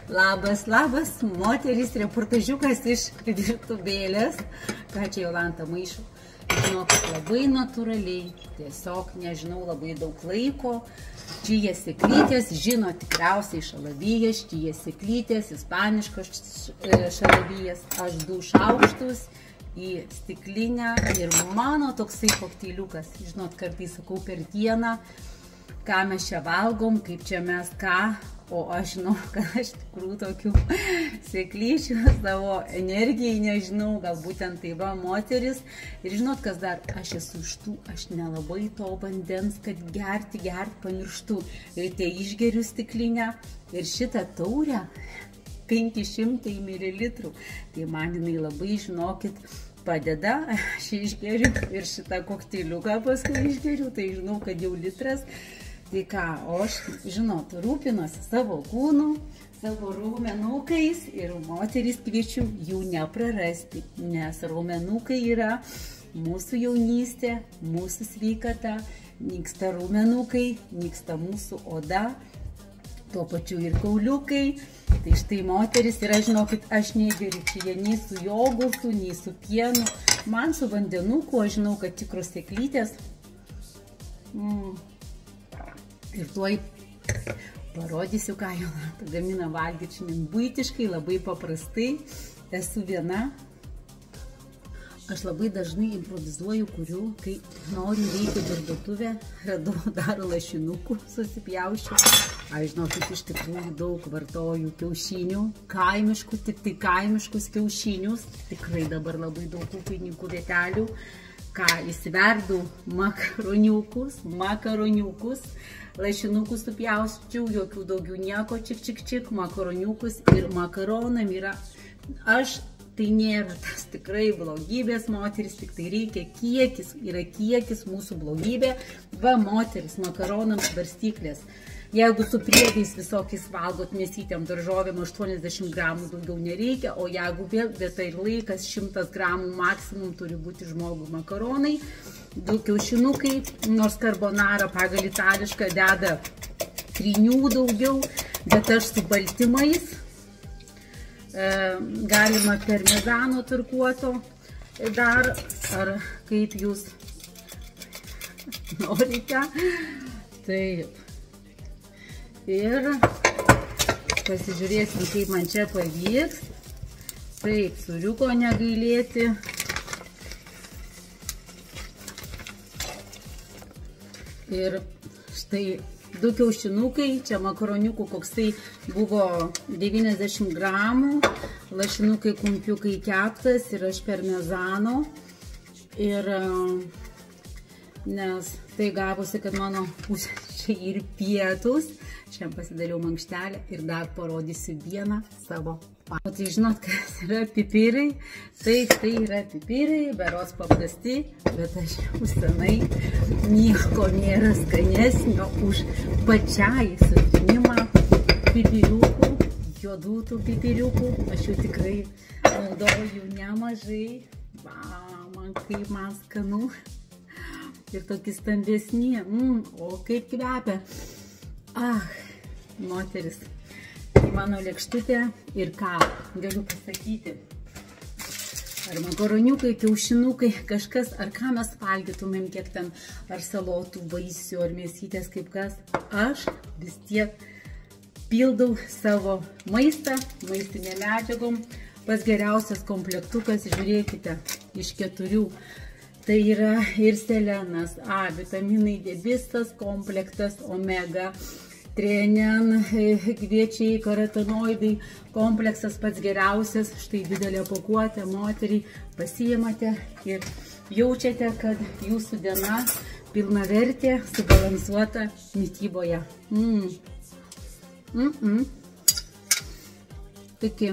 Labas, labas, moterys, reportažiukas iš virtuvėlės. Ką čia Jolanta maišo? Žinokit, labai natūraliai, tiesiog nežinau labai daug laiko. Čija sėklytės, žino tikriausiai šalavijas, čija sėklytės, ispaniškos šalavijas. Aš 2 šaukštus į stiklinę ir mano toksai kokteiliukas. Žinot, kartais sakau per dieną, ką mes čia valgom, kaip čia mes ką. O aš žinau, kad aš tikrų tokių sėklyčių savo energijai nežinau, gal būtent tai va moteris. Ir žinot, kas dar, aš esu iš tų, aš nelabai to vandens, kad gerti pamirštu. Ir tai išgeriu stiklinę ir šitą taurę 500 ml. Tai man jinai labai, žinokit, padeda. Aš išgeriu ir šitą kokteiliuką paskui išgeriu, tai žinau, kad jau litras. Tai ką, o aš, žinot, rūpinuosi savo kūnu, savo raumenukais ir moterys kviečiu jų neprarasti, nes raumenukai yra mūsų jaunystė, mūsų sveikata, nyksta raumenukai, nyksta mūsų oda, tuo pačiu ir kauliukai. Tai štai moteris yra, žinokit, aš negeriu čia nei su jogurtu, nei su pienu, man su vandenuku, aš žinau, kad tikros sėklytės. Ir tuoj parodysiu, ką Jolanta gamina valgyti šiandien buitiškai, labai paprastai. Esu viena. Aš labai dažnai improvizuoju, kuriu, kai noriu reikia parduotuvę, radau dar lašinukų, susipjauščiau. Aš žinokit, iš tikrųjų daug vartoju kiaušinių, kaimiškų, tik tai kaimiškus kiaušinius. Tikrai dabar labai daug ūkininkų vietelių. Ką, įsiverdau makaroniukus, lašinukus supjausčiau, jokių daugiau nieko, čik, makaroniukus ir makaronam yra, tai nėra tas tikrai blogybės moteris, tik tai reikia kiekis, yra kiekis mūsų blogybė, va moteris, makaronams svarstyklės. Jeigu su priedais visokiais valgot mėsytėm daržovėm 80 gramų daugiau nereikia, o jeigu vieta ir laikas 100 gramų maksimum turi būti žmogų makaronai, 2 kiaušinukai, nors karbonara pagal itališką deda 3 daugiau, bet aš su baltymais, galima parmezano tarkuoto dar, ar kaip jūs norite, taip. Ir pasižiūrėsim, kaip man čia pavyks. Taip, sūriuko negailėti. Ir štai 2 kiaušinukai, čia makaroniukų koksai buvo 90 gramų, lašinukai kumpiukai keptas ir aš parmezano. Ir nes tai gavosi, kad mano pusryčiai ir pietus. Šiandien pasidariau mankštelę ir dar parodysiu vieną savo patį. O tai žinot, kas yra pipirai? Tai yra pipirai, berods paprasti, bet aš jau senai nieko nėra skanesnio už pačiai sutinimą pipiriukų, juodų tų pipiriukų. Aš jau tikrai naudoju nemažai. Va, kaip man skanu. Ir tokį stambesnį. O kaip kvepia. Moteris, mano lėkštutė ir ką galiu pasakyti, ar makaroniukai, kiaušinukai, kažkas, ar ką mes valgytumėm, kiek ten, ar salotų, vaisių, ar mėsytės, kaip kas, aš vis tiek pildau savo maistą, maistinė medžiagom, pas geriausias komplektukas, žiūrėkite, iš 4. Tai yra ir selenas, A, vitaminai, visas komplektas, omega, trenin, kviečiai, karotinoidai, kompleksas pats geriausias, štai didelė pakuotė, moteriai, pasiimate ir jaučiate, kad jūsų diena pilnavertė, subalansuota mityboje. Tik